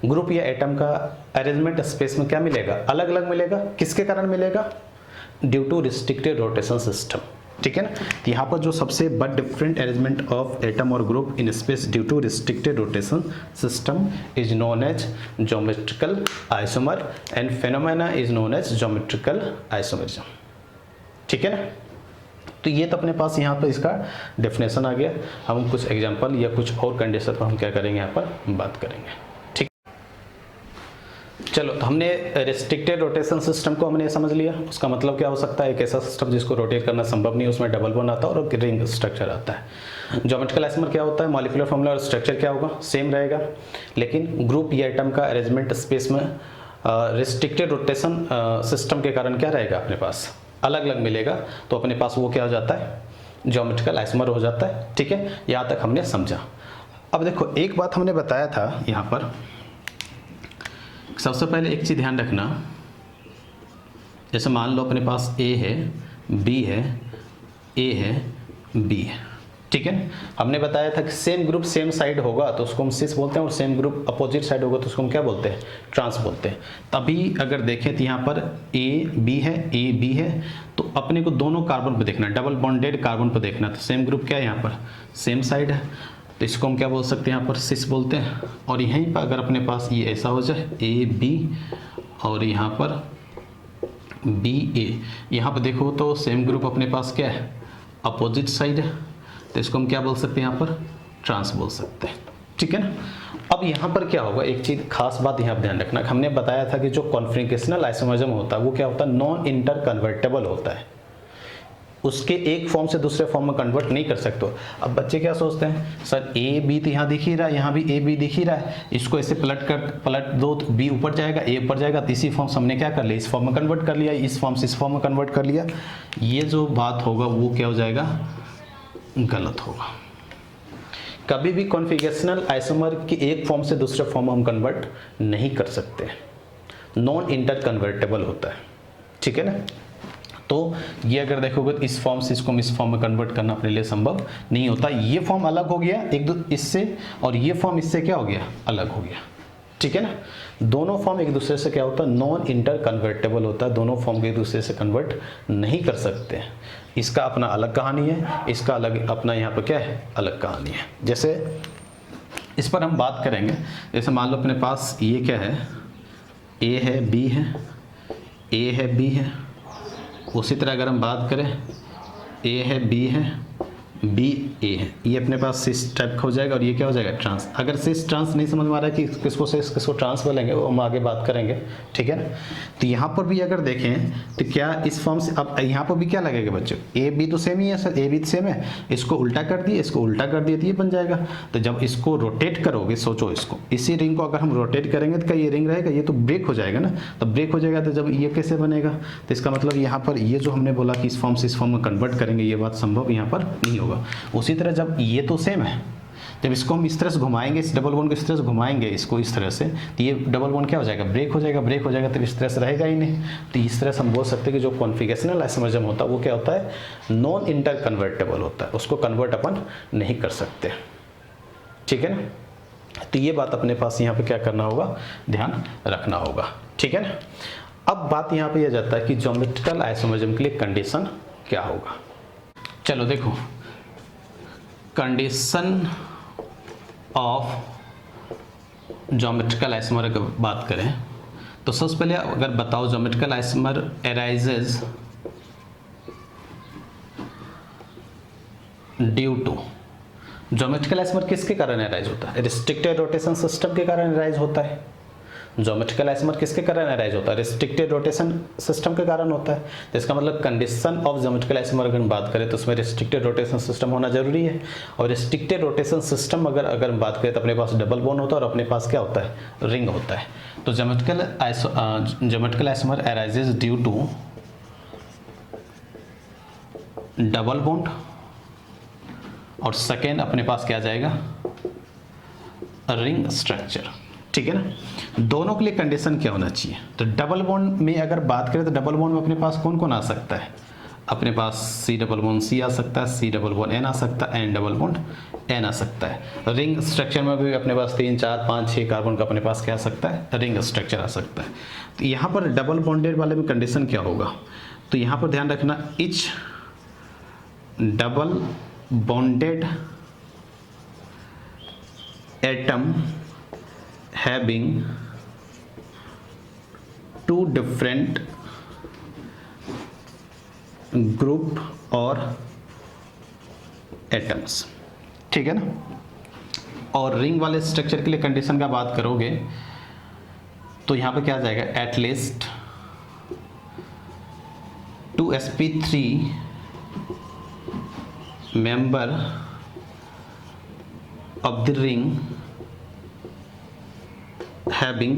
ग्रुप या एटम का अरेंजमेंट स्पेस में क्या मिलेगा, अलग अलग मिलेगा, किसके कारण मिलेगा, due to restricted rotation system, ठीक है ना। तो यहाँ पर जो सबसे but different arrangement of atom और group in space due to restricted rotation system is known as geometrical isomer and phenomena is known as geometrical isomerism, ठीक है ना। तो ये तो अपने पास यहाँ पर इसका डेफिनेशन आ गया। हम कुछ एग्जांपल या कुछ और कंडीशन पर हम क्या करेंगे, यहाँ पर बात करेंगे, ठीक। चलो, तो हमने रिस्ट्रिक्टेड रोटेशन सिस्टम को हमने समझ लिया। उसका मतलब क्या हो सकता है, एक ऐसा सिस्टम जिसको रोटेट करना संभव नहीं, उसमें डबल बॉन्ड आता है और रिंग स्ट्रक्चर आता है। ज्योमेट्रिकल आइसोमर क्या होता है, मॉलिक्यूलर फॉर्मूला और स्ट्रक्चर क्या होगा, सेम रहेगा, लेकिन ग्रुप या एटम का अरेंजमेंट स्पेस में रिस्ट्रिक्टेड रोटेशन सिस्टम के कारण क्या रहेगा, अपने पास अलग अलग मिलेगा। तो अपने पास वो क्या हो जाता है, ज्योमेट्रिकल आइसोमर हो जाता है, ठीक है। यहाँ तक हमने समझा। अब देखो, एक बात हमने बताया था यहाँ पर, सबसे पहले एक चीज़ ध्यान रखना, जैसे मान लो अपने पास ए है, बी है, ए है, बी है, ठीक है। हमने बताया था कि सेम ग्रुप सेम साइड होगा तो उसको हम सिस बोलते हैं, और सेम ग्रुप अपोजिट साइड होगा तो उसको हम क्या बोलते हैं, ट्रांस बोलते हैं। तभी अगर देखें तो यहाँ पर ए बी है, ए बी है, तो अपने को दोनों कार्बन पर देखना, डबल बॉन्डेड कार्बन पर देखना। तो सेम ग्रुप क्या है, यहाँ पर सेम साइड है, तो इसको हम क्या बोल सकते हैं, यहाँ पर सिस बोलते हैं। और यहीं पर अगर अपने पास ये ऐसा हो जाए, ए बी और यहाँ पर बी ए, यहाँ पर देखो तो सेम ग्रुप अपने पास क्या है, अपोजिट साइड है, तो इसको हम क्या बोल सकते हैं, यहाँ पर ट्रांस बोल सकते हैं, ठीक है ना। अब यहाँ पर क्या होगा, एक चीज़ खास बात यहाँ पर ध्यान रखना, हमने बताया था कि जो कॉन्फ्रिगेशनल आइसोमरिज्म होता है वो क्या होता है, नॉन इंटर कन्वर्टेबल होता है, उसके एक फॉर्म से दूसरे फॉर्म में कन्वर्ट नहीं कर सकते। अब बच्चे क्या सोचते हैं, सर ए बी तो यहाँ दिख ही रहा है, यहाँ भी ए बी दिख ही रहा है, इसको ऐसे पलट दो तो बी ऊपर जाएगा, ए ऊपर जाएगा, तीसरी फॉर्म से हमने क्या कर लिया, इस फॉर्म में कन्वर्ट कर लिया, इस फॉर्म से इस फॉर्म में कन्वर्ट कर लिया। ये जो बात होगा वो क्या हो जाएगा, गलत होगा। कभी भी कॉन्फिगरेशनल आइसोमर की एक फॉर्म से दूसरे फॉर्म में हम कन्वर्ट नहीं कर सकते, नॉन इंटर कन्वर्टेबल होता है, ठीक है ना। तो ये अगर देखोगे तो इस फॉर्म से इसको हम इस फॉर्म में कन्वर्ट करना अपने लिए संभव नहीं होता। ये फॉर्म अलग हो गया एक दो इससे, और ये फॉर्म इससे क्या हो गया, अलग हो गया, ठीक है ना। दोनों फॉर्म एक दूसरे से क्या होता है, नॉन इंटर कन्वर्टेबल होता है, दोनों फॉर्म को एक दूसरे से कन्वर्ट नहीं कर सकते हैं। इसका अपना अलग कहानी है, इसका अलग अपना यहाँ पर क्या है, अलग कहानी है। जैसे इस पर हम बात करेंगे, जैसे मान लो अपने पास ये क्या है, ए है, बी है, ए है, बी है। उसी तरह अगर हम बात करें, ए है, बी है, बी ए है, ये अपने पास सिस टाइप का हो जाएगा और ये क्या हो जाएगा, ट्रांस। अगर सिस ट्रांस नहीं समझ में आ रहा है कि किसको सिस किसको ट्रांस बोलेंगे, वो हम आगे बात करेंगे, ठीक है ना। तो यहाँ पर भी अगर देखें तो क्या इस फॉर्म से, अब यहाँ पर भी क्या लगेगा बच्चों, ए बी तो सेम ही है सर, ए बी सेम है, इसको उल्टा कर दिए, इसको उल्टा कर दिए तो ये बन जाएगा। तो जब इसको रोटेट करोगे, सोचो इसको, इसी रिंग को अगर हम रोटेट करेंगे तो क्या ये रिंग रहेगा, ये तो ब्रेक हो जाएगा ना। तो ब्रेक हो जाएगा तो जब ये कैसे बनेगा, तो इसका मतलब यहाँ पर ये जो हमने बोला कि इस फॉर्म से इस फॉर्म में कन्वर्ट करेंगे, ये बात संभव यहाँ पर नहीं होगा। उसी तरह जब ये तो सेम है, जब इसको हम इस तरह से घुमाएंगे, इस डबल बॉन्ड को इस तरह से घुमाएंगे, इसको इस तरह से, तो ये डबल बॉन्ड क्या हो जाएगा, ब्रेक हो जाएगा, ब्रेक हो जाएगा, तो इस तरह से रहेगा ही नहीं। तो इस तरह से हम बोल सकते हैं कि जो कॉन्फिगरेशनल आइसोमरिज्म होता है वो क्या होता है, नॉन इंटर कन्वर्टेबल होता है, उसको कन्वर्ट अपन नहीं कर सकते, ठीक है ना। तो ये बात अपने पास यहाँ पे क्या करना होगा, ध्यान रखना होगा, ठीक है ना। अब बात यहाँ पे यह जाता है कि ज्योमेट्रिकल आइसोमरिज्म के लिए कंडीशन क्या होगा। चलो देखो, कंडीशन ऑफ ज्योमेट्रिकल आइसोमर की बात करें तो सबसे पहले अगर बताओ, geometrical isomer arises due to, geometrical isomer किसके कारण अराइज होता है, रिस्ट्रिक्टेड रोटेशन सिस्टम के कारण अराइज होता है। ज्योमेट्रिकल आइसोमर किसके कारण अराइज होता है, रिस्ट्रिक्टेड रोटेशन सिस्टम के कारण होता है। तो इसका मतलब कंडीशन ऑफ ज्योमेट्रिकल आइसोमर अगर हम बात करें तो उसमें रिस्ट्रिक्टेड रोटेशन सिस्टम होना जरूरी है। और रिस्ट्रिक्टेड रोटेशन सिस्टम अगर हम बात करें तो अपने पास डबल बॉन्ड होता है और अपने पास क्या होता है, रिंग होता है। तो geometrical isomer arises due to double bond, और सेकेंड अपने पास क्या जाएगा, रिंग स्ट्रक्चर, ठीक है ना। दोनों के लिए कंडीशन क्या होना चाहिए, तो डबल बॉन्ड में अगर बात करें तो डबल बॉन्ड में अपने पास कौन कौन आ सकता है, अपने पास सी डबल बॉन्ड सी आ सकता है, सी डबल बॉन्ड एन आ सकता है, एन डबल बॉन्ड एन आ सकता है। रिंग स्ट्रक्चर में भी अपने पास 3 4 5 6 कार्बन का अपने पास क्या आ सकता है, रिंग स्ट्रक्चर आ सकता है। तो यहाँ पर डबल बॉन्डेड वाले में कंडीशन क्या होगा, तो यहाँ पर ध्यान रखना, etch double bonded atom having two different group or atoms, ठीक है ना। और रिंग वाले स्ट्रक्चर के लिए कंडीशन का बात करोगे तो यहाँ पे क्या आ जाएगा, at least 2sp3 member of the ring having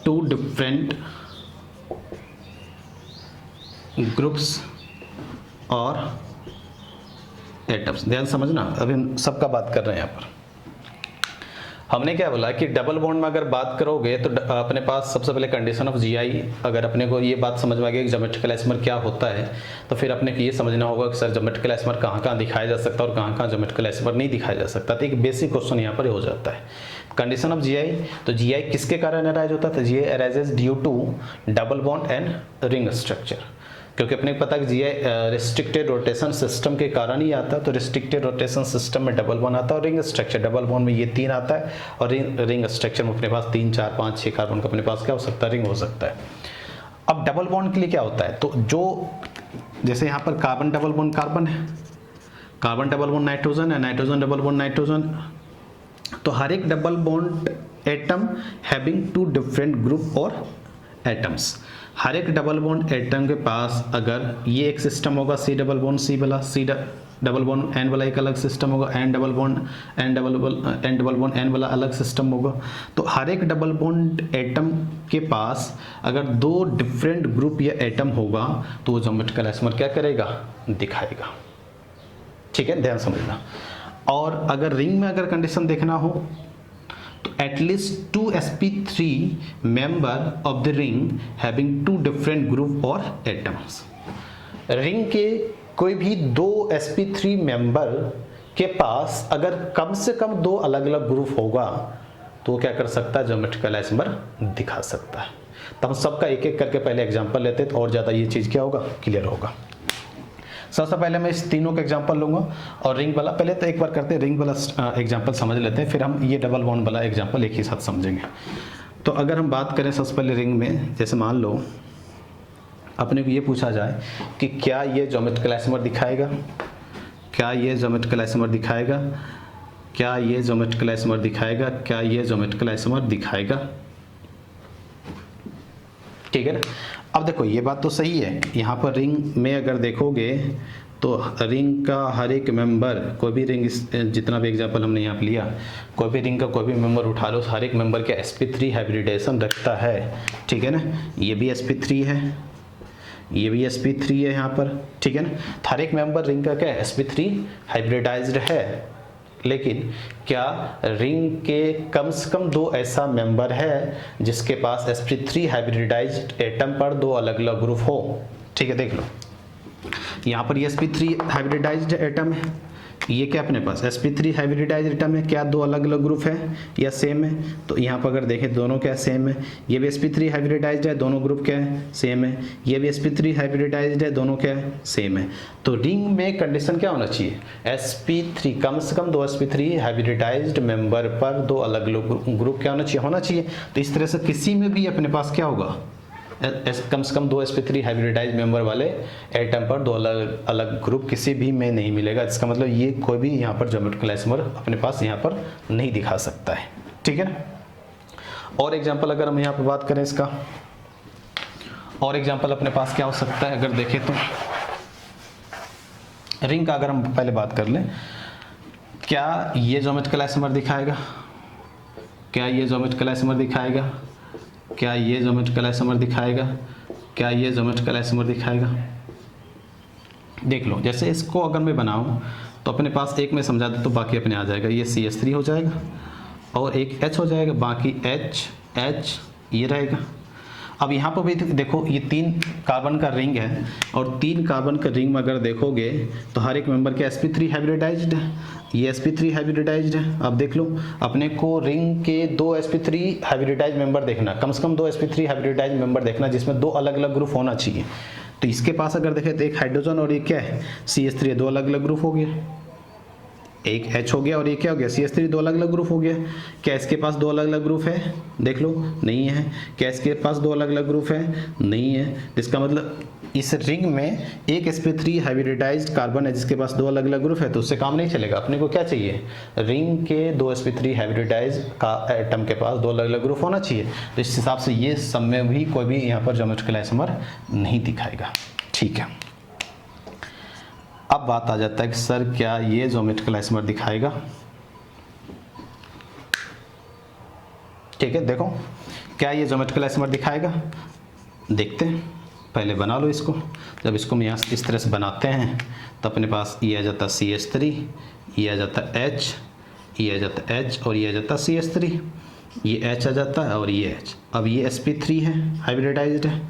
two different groups और एटम्स। ध्यान समझना, अभी हम सबका बात कर रहे हैं यहाँ पर। हमने क्या बोला कि डबल बॉन्ड में अगर बात करोगे तो अपने पास सबसे पहले कंडीशन ऑफ जीआई, अगर अपने को ये बात समझ में आ गई कि ज्योमेट्रिकल आइसोमर क्या होता है, तो फिर अपने को ये समझना होगा कि सर ज्योमेट्रिकल आइसोमर कहाँ कहाँ दिखाया जा सकता है और कहाँ कहाँ ज्योमेट्रिकल आइसोमर नहीं दिखाया जा सकता। तो एक बेसिक क्वेश्चन यहाँ पर हो जाता है, कंडीशन ऑफ जीआई। तो जीआई किसके कारण अराइज होता है, GI arises due to double bond and ring structure, क्योंकि अपने को पता है कि जीआई रिस्ट्रिक्टेड रोटेशन सिस्टम के कारण ही आता है। तो रिस्ट्रिक्टेड रोटेशन सिस्टम में डबल बॉन्ड आता है और रिंग स्ट्रक्चर, डबल बॉन्ड में ये 3 आता है और रिंग स्ट्रक्चर में अपने पास 3 4 5 6 कार्बन का अपने पास क्या हो सकता है, रिंग हो सकता है। अब डबल बॉन्ड के लिए क्या होता है, तो जो जैसे यहाँ पर कार्बन डबल बॉन्ड कार्बन है, कार्बन डबल बॉन्ड नाइट्रोजन है, नाइट्रोजन डबल बॉन्ड नाइट्रोजन, तो हर एक double bond atom having 2 different group और एटम्स। हर एक डबल बॉन्ड एटम के पास अगर ये एक सिस्टम होगा सी डबल बॉन्ड सी वाला, सी डबल बॉन्ड एन वाला एक अलग सिस्टम होगा, एन डबल बॉन्ड एन वाला अलग सिस्टम होगा। तो हर एक डबल बॉन्ड एटम के पास अगर 2 डिफरेंट ग्रुप या एटम होगा तो वो ज्योमेट्रिकल आइसोमर क्या करेगा, दिखाएगा, ठीक है, ध्यान समझना। और अगर रिंग में अगर कंडीशन देखना हो तो at least 2sp3 member of the ring having 2 different group और एटम्स। रिंग के कोई भी दो sp3 मेंबर के पास अगर कम से कम दो अलग अलग ग्रुप होगा तो वो क्या कर सकता है, ज्योमेट्रिकल आइसोमर दिखा सकता है। तो हम सबका एक एक करके पहले एग्जांपल लेते हैं तो और ज़्यादा ये चीज़ क्या होगा, क्लियर होगा। सबसे पहले मैं इस तीनों का एग्जांपल लूँगा और रिंग वाला, पहले तो एक बार करते हैं रिंग वाला एग्जांपल समझ लेते हैं, फिर हम ये डबल बॉन्ड वाला एग्जांपल एक ही साथ समझेंगे। तो अगर हम बात करें सबसे पहले रिंग में, जैसे मान लो अपने को ये पूछा जाए कि क्या ये ज्योमेट्रिकल आइसोमर दिखाएगा, क्या ये ज्योमेट्रिकल आइसोमर दिखाएगा, क्या ये ज्योमेट्रिकल आइसोमर दिखाएगा, क्या ये ज्योमेट्रिकल आइसोमर दिखाएगा, ठीक है ना। अब देखो ये बात तो सही है, यहाँ पर रिंग में अगर देखोगे तो रिंग का हर एक मेंबर, कोई भी रिंग, जितना भी एग्जांपल हमने यहाँ पे लिया, कोई भी रिंग का कोई भी मेंबर उठा लो, हर एक मेंबर के sp3 हाइब्रिडाइजेशन रखता है, ठीक है ना। ये भी sp3 है, ये भी sp3 है यहाँ पर, ठीक है ना। हर एक मेंबर रिंग का क्या है, sp3 हाइब्रिडाइज्ड है। लेकिन क्या रिंग के कम से कम दो ऐसा मेंबर है जिसके पास sp3 हाइब्रिडाइज्ड एटम पर दो अलग अलग ग्रुप हो, ठीक है। देख लो यहाँ पर ये sp3 हाइब्रिडाइज्ड एटम है, ये क्या अपने पास sp3 हाइब्रिडाइज्ड एटम है, क्या दो अलग अलग ग्रुप है या सेम है, तो यहाँ पर अगर देखें दोनों क्या सेम है। ये भी sp3 हाइब्रिडाइज्ड है, दोनों ग्रुप क्या है, सेम है। ये भी sp3 हाइब्रिडाइज्ड है, दोनों क्या है, सेम है। तो रिंग में कंडीशन क्या होना चाहिए, sp3 कम से कम दो sp3 हाइब्रिडाइज्ड मेंबर पर दो अलग अलग ग्रुप क्या होना चाहिए। तो इस तरह से किसी में भी अपने पास क्या होगा, कम से कम दो sp3 हाइब्रिडाइज मेंबर वाले एटम पर दो अलग अलग ग्रुप किसी भी में नहीं मिलेगा। इसका मतलब ये कोई भी यहाँ पर ज्योमेट्रिकल आइसोमर अपने पास यहाँ पर नहीं दिखा सकता है, ठीक है ना। और एग्जांपल अगर हम यहाँ पर बात करें इसका, और एग्जांपल अपने पास क्या हो सकता है, अगर देखें तो रिंग का अगर हम पहले बात कर लें, क्या ये ज्योमेट्रिकल आइसोमर दिखाएगा, क्या ये ज्योमेट्रिकल आइसोमर दिखाएगा, क्या ये ज्योमेट्रिकल आइसोमर दिखाएगा, क्या ये ज्योमेट्रिकल आइसोमर दिखाएगा। देख लो जैसे इसको अगर मैं बनाऊं तो अपने पास एक में समझा दे तो बाकी अपने आ जाएगा, ये CH3 हो जाएगा और एक H हो जाएगा, बाकी H ये रहेगा। अब यहाँ पर भी देखो ये 3 कार्बन का रिंग है और 3 कार्बन का रिंग में अगर देखोगे तो हर एक मेंबर के sp3 हाइब्रिडाइज्ड है, ये sp3 हाइब्रिडाइज्ड है। अब देख लो अपने को रिंग के दो sp3 हाइब्रिडाइज्ड मेंबर देखना, कम से कम दो sp3 हाइब्रिडाइज्ड मेंबर देखना जिसमें दो अलग अलग ग्रुप होना चाहिए। तो इसके पास अगर देखें तो एक हाइड्रोजन और एक क्या है, CH3, दो अलग अलग ग्रुप हो गया, एक H हो गया और ये क्या हो गया, CH3, दो अलग अलग ग्रुप हो गया। क्या इसके पास दो अलग अलग ग्रुप है, देख लो नहीं है। क्या इसके पास दो अलग अलग ग्रुप है, नहीं है। इसका मतलब इस रिंग में एक sp3 हाइब्रिडाइज्ड कार्बन है जिसके पास दो अलग अलग ग्रुप है, तो उससे काम नहीं चलेगा। अपने को क्या चाहिए, रिंग के दो sp3 हाइब्रिडाइज्ड का एटम के पास दो अलग अलग ग्रुप होना चाहिए। तो इस हिसाब से ये सब में भी कोई भी यहाँ पर ज्योमेट्रिकल आइसोमर नहीं दिखाएगा, ठीक है। अब बात आ जाता है कि सर क्या ये ज्योमेट्रिकल आइसोमर दिखाएगा, ठीक है। देखो क्या ये ज्योमेट्रिकल आइसोमर दिखाएगा, देखते हैं। पहले बना लो इसको। जब इसको हम यहाँ इस तरह से बनाते हैं तो अपने पास ये आ जाता है CH3, ये आ जाता है H, ये आ जाता है H और ये आ जाता है CH3, ये H आ जाता है और ये H। अब ये sp3 है, हाइब्रिडाइज्ड है,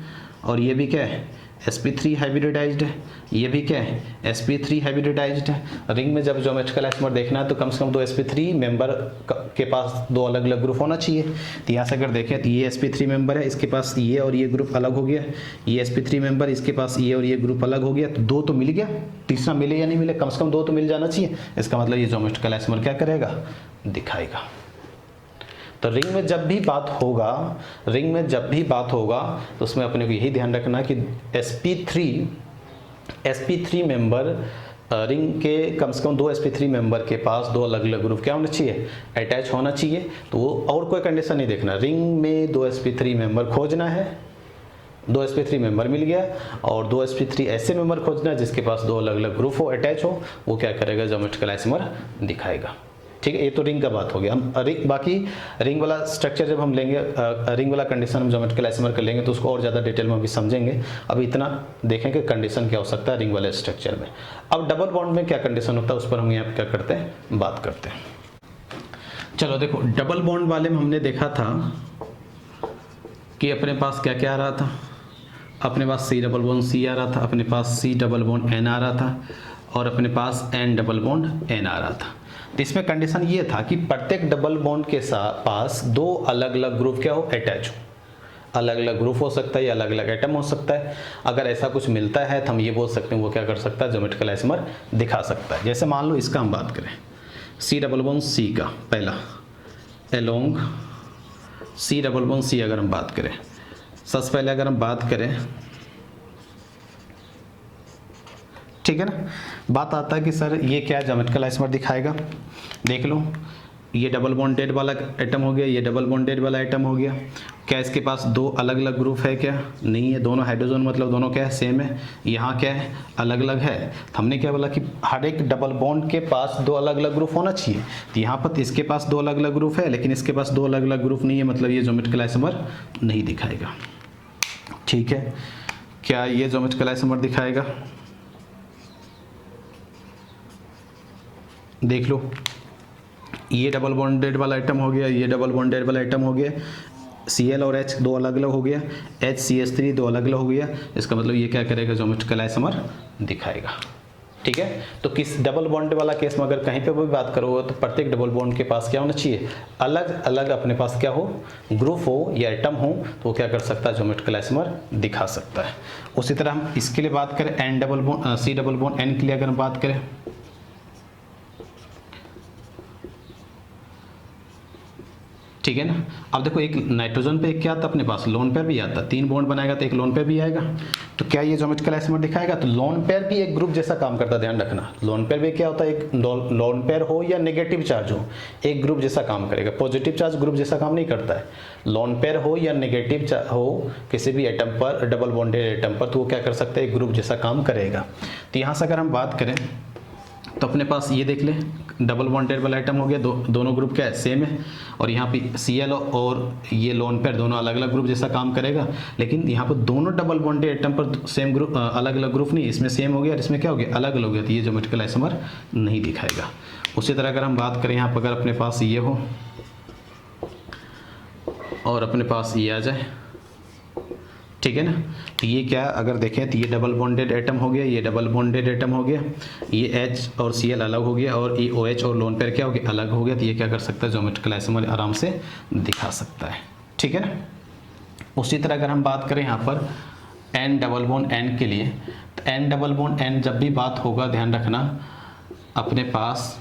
और ये भी क्या है, sp3 हाइब्रिडाइज्ड है, ये भी क्या है, sp3 हाइब्रिडाइज्ड है। रिंग में जब ज्योमेट्रिकल आइसोमर देखना है तो कम से कम दो sp3 मेंबर के पास दो अलग अलग ग्रुप होना चाहिए। तो यहाँ से अगर देखें तो ये sp3 मेंबर है, इसके पास ये और ये ग्रुप अलग हो गया, ये sp3 मेंबर, इसके पास ये और ये ग्रुप अलग हो गया, तो दो तो मिल गया, तीसरा मिले या नहीं मिले, कम से कम दो तो मिल जाना चाहिए। इसका मतलब ये ज्योमेट्रिकल आइसोमर क्या करेगा, दिखाएगा। तो रिंग में जब भी बात होगा, रिंग में जब भी बात होगा तो उसमें अपने को यही ध्यान रखना कि sp3 मेंबर रिंग के कम से कम दो sp3 मेंबर के पास दो अलग अलग ग्रुप क्या होना चाहिए, अटैच होना चाहिए। तो वो और कोई कंडीशन नहीं देखना, रिंग में दो sp3 मेंबर खोजना है, दो sp3 मेंबर मिल गया, और दो sp3 ऐसे मेंबर खोजना है जिसके पास दो अलग अलग ग्रुप हो, अटैच हो, वो क्या करेगा, ज्योमेट्रिकल आइसोमर दिखाएगा, ठीक है। ये तो रिंग का बात हो गया। हम बाकी रिंग वाला स्ट्रक्चर जब हम लेंगे, रिंग वाला कंडीशन हम ज्योमेट्रिकल आइसोमर कर लेंगे तो उसको और ज़्यादा डिटेल में भी समझेंगे। अभी इतना देखें कि कंडीशन क्या हो सकता है रिंग वाले स्ट्रक्चर में। अब डबल बॉन्ड में क्या कंडीशन होता है उस पर हम यहाँ क्या करते हैं, बात करते हैं। चलो देखो डबल बॉन्ड वाले में हमने देखा था कि अपने पास क्या क्या आ रहा था, अपने पास C डबल बॉन्ड C आ रहा था, अपने पास C डबल बॉन्ड N आ रहा था और अपने पास N डबल बॉन्ड N आ रहा था। तो इसमें कंडीशन ये था कि प्रत्येक डबल बॉन्ड के पास दो अलग अलग ग्रुप क्या हो, अटैच हो। अलग अलग ग्रुप हो सकता है या अलग अलग एटम हो सकता है। अगर ऐसा कुछ मिलता है तो हम ये बोल सकते हैं वो क्या कर सकता है, ज्योमेट्रिकल आइसोमर दिखा सकता है। जैसे मान लो इसका हम बात करें, C डबल बॉन्ड C का पहला along C double bond C अगर हम बात करें, सबसे पहले अगर हम बात करें, ठीक है ना, बात आता है कि सर ये क्या ज्योमेट्रिकल आइसोमर दिखाएगा। देख लो, ये डबल बॉन्डेड वाला एटम हो गया, ये डबल बॉन्डेड वाला एटम हो गया। क्या इसके पास दो अलग अलग ग्रुप है क्या? नहीं है, दोनों हाइड्रोजन मतलब दोनों क्या है, सेम है। यहाँ क्या है, अलग अलग है। तो हमने क्या बोला कि हर एक डबल बॉन्ड के पास दो अलग अलग ग्रुप होना चाहिए। तो यहाँ पर इसके पास दो अलग अलग ग्रुप है, लेकिन इसके पास दो अलग अलग ग्रुप नहीं है, मतलब ये ज्योमेट्रिकल आइसोमर नहीं दिखाएगा। ठीक है, क्या ये ज्योमेट्रिकल आइसोमर दिखाएगा? देख लो, ये डबल बॉन्डेड वाला आइटम हो गया, ये डबल बॉन्डेड वाला आइटम हो गया, Cl और H दो अलग अलग हो गया, HCH3 दो अलग अलग हो गया। इसका मतलब ये क्या करेगा, ज्योमेट्रिकल आइसोमर दिखाएगा। ठीक है, तो किस डबल बॉन्ड वाला केस में अगर कहीं पे भी बात करोगे तो प्रत्येक डबल बॉन्ड के पास क्या होना चाहिए, अलग अलग अपने पास क्या हो, ग्रुप हो या एटम हो, तो वो क्या कर सकता है, ज्योमेट्रिकल आइसोमर दिखा सकता है। उसी तरह हम इसके लिए बात करें, N double bond C double bond N के लिए अगर हम बात करें, ठीक है ना। अब देखो, एक नाइट्रोजन पे क्या आता अपने पास, लोन पेयर भी आता, तीन बॉन्ड बनाएगा तो एक लोन पेयर भी आएगा। तो क्या ये ज्योमेट्रिकल आइसोमर दिखाएगा? तो लोन पेयर भी एक ग्रुप जैसा काम करता है, ध्यान रखना। लोन पेयर भी क्या होता है, एक लोन पेयर हो या नेगेटिव चार्ज हो, एक ग्रुप जैसा काम करेगा। पॉजिटिव चार्ज ग्रुप जैसा काम नहीं करता है। लोन पेयर हो या नेगेटिव हो किसी भी एटम पर, डबल बॉन्डेड एटम पर, तो वो क्या कर सकता है, एक ग्रुप जैसा काम करेगा। तो यहाँ से अगर हम बात करें तो अपने पास ये देख ले, डबल बॉन्डेड वाला आइटम हो गया, दोनों ग्रुप क्या है, सेम है। और यहाँ पे Cl और ये लोन पेयर दोनों अलग अलग ग्रुप जैसा काम करेगा। लेकिन यहाँ पर दोनों डबल बॉन्डेड आइटम पर सेम ग्रुप, अलग अलग ग्रुप नहीं, इसमें सेम हो गया और इसमें क्या हो गया, अलग अलग हो गया। तो ये ज्योमेट्रिकल आइसोमर नहीं दिखाएगा। उसी तरह अगर हम बात करें, यहाँ पर अगर अपने पास ये हो और अपने पास ये आ जाए, ठीक है ना, तो ये क्या, अगर देखें तो ये डबल बॉन्डेड एटम हो गया, ये डबल बॉन्डेड एटम हो गया, ये H और Cl अलग हो गया और ये OH और लोन पेयर क्या हो गया, अलग हो गया। तो ये क्या कर सकता है, ज्योमेट्रिकल आइसोमर आराम से दिखा सकता है। ठीक है ना। उसी तरह अगर हम बात करें यहाँ पर N डबल बॉन्ड N के लिए, तो N डबल बॉन्ड N जब भी बात होगा, ध्यान रखना, अपने पास,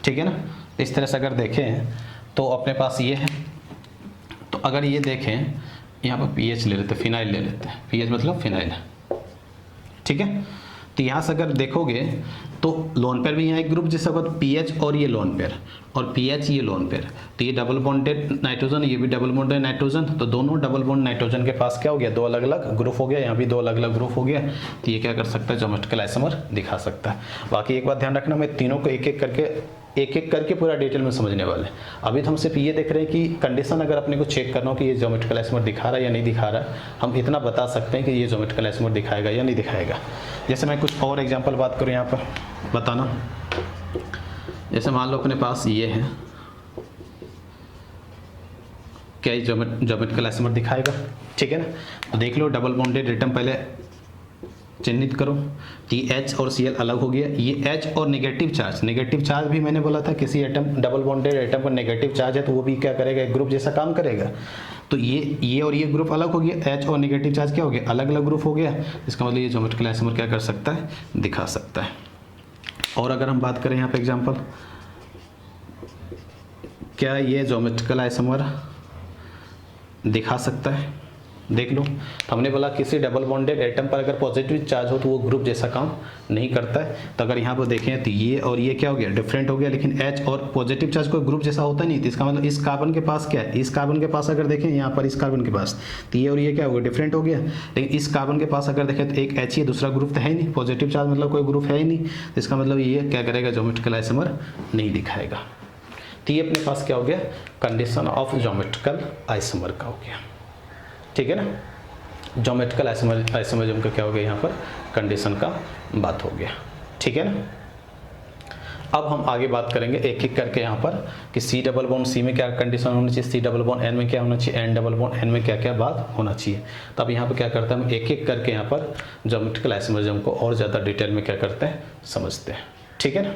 ठीक है ना, इस तरह से अगर देखें तो अपने पास ये है। तो अगर ये देखें, यहाँ पर pH ले लेते हैं, फिनाइल ले लेते हैं, pH मतलब फिनाइल, ठीक है। तो यहाँ से अगर देखोगे तो लोन पेयर भी यहाँ एक ग्रुप जैसा होगा, pH और ये लोन पेयर, और pH ये लोन पेयर। तो ये डबल बॉन्डेड नाइट्रोजन, ये भी डबल बॉन्डेड नाइट्रोजन, तो दोनों डबल बॉन्ड नाइट्रोजन के पास क्या हो गया, दो अलग अलग ग्रुप हो गया, यहाँ भी दो अलग अलग ग्रुप हो गया। तो ये क्या कर सकता है, ज्योमेट्रिकल आइसोमर दिखा सकता है। बाकी एक बात ध्यान रखना, मैं तीनों को एक एक करके पूरा डिटेल में समझने वाले। अभी तो हम सिर्फ ये देख रहे हैं कि कंडीशन अगर अपने को चेक करना हो कि ये ज्योमेट्रिकल आइसोमर दिखा रहा है या नहीं दिखा रहा है, हम इतना बता सकते हैं कि ये ज्योमेट्रिकल आइसोमर दिखाएगा या नहीं दिखाएगा। जैसे मैं कुछ और एग्जांपल बात करूँ यहाँ पर, बताना। जैसे मान लो अपने पास ये है, क्या ये ज्योमेट्रिकल आइसोमर दिखाएगा? ठीक है ना। तो देख लो, डबल बॉन्डेड एटम पहले चिन्हित करो। तो ये H और Cl अलग हो गया, ये H और नेगेटिव चार्ज भी मैंने बोला था, किसी एटम डबल बॉन्डेड एटम पर नेगेटिव चार्ज है तो वो भी क्या करेगा, एक ग्रुप जैसा काम करेगा। तो ये और ये ग्रुप अलग हो गया, H और नेगेटिव चार्ज क्या हो गया, अलग अलग ग्रुप हो गया। इसका मतलब ये ज्योमेट्रिकल आइसोमर क्या कर सकता है, दिखा सकता है। और अगर हम बात करें यहाँ पे एग्जाम्पल, क्या ये ज्योमेट्रिकल आइसोमर दिखा सकता है? देख लो, हमने बोला किसी डबल बॉन्डेड एटम पर अगर पॉजिटिव चार्ज हो तो वो ग्रुप जैसा काम नहीं करता है। तो अगर यहाँ पर देखें तो ये और ये क्या हो गया, डिफरेंट हो गया, लेकिन H और पॉजिटिव चार्ज कोई ग्रुप जैसा होता नहीं। तो इसका मतलब इस कार्बन के पास क्या है, इस कार्बन के पास अगर देखें यहाँ पर, इस कार्बन के पास, तो ये और ये क्या हो गया, डिफरेंट हो गया। लेकिन इस कार्बन के पास अगर देखें तो एक H ही, दूसरा ग्रुप तो है ही नहीं, पॉजिटिव चार्ज मतलब कोई ग्रुप है ही नहीं। तो इसका मतलब ये क्या करेगा, ज्योमेट्रिकल आइसोमर नहीं दिखाएगा। तो ये अपने पास क्या हो गया, कंडीशन ऑफ ज्योमेट्रिकल आइसोमर का हो गया। ठीक है ना। ज्योमेट्रिकल आइसोमरिज्म का क्या हो गया, यहाँ पर कंडीशन का बात हो गया। ठीक है ना। अब हम आगे बात करेंगे एक एक करके यहाँ पर कि सी डबल बॉन्ड सी में क्या कंडीशन होनी चाहिए, सी डबल बॉन्ड एन में क्या होना चाहिए, एन डबल बॉन्ड एन में क्या क्या बात होना चाहिए। तो अब यहाँ पर क्या करते हैं हम एक एक करके यहाँ पर ज्योमेट्रिकल आइसोमरिज्म को और ज़्यादा डिटेल में क्या करते हैं समझते हैं। ठीक है ना।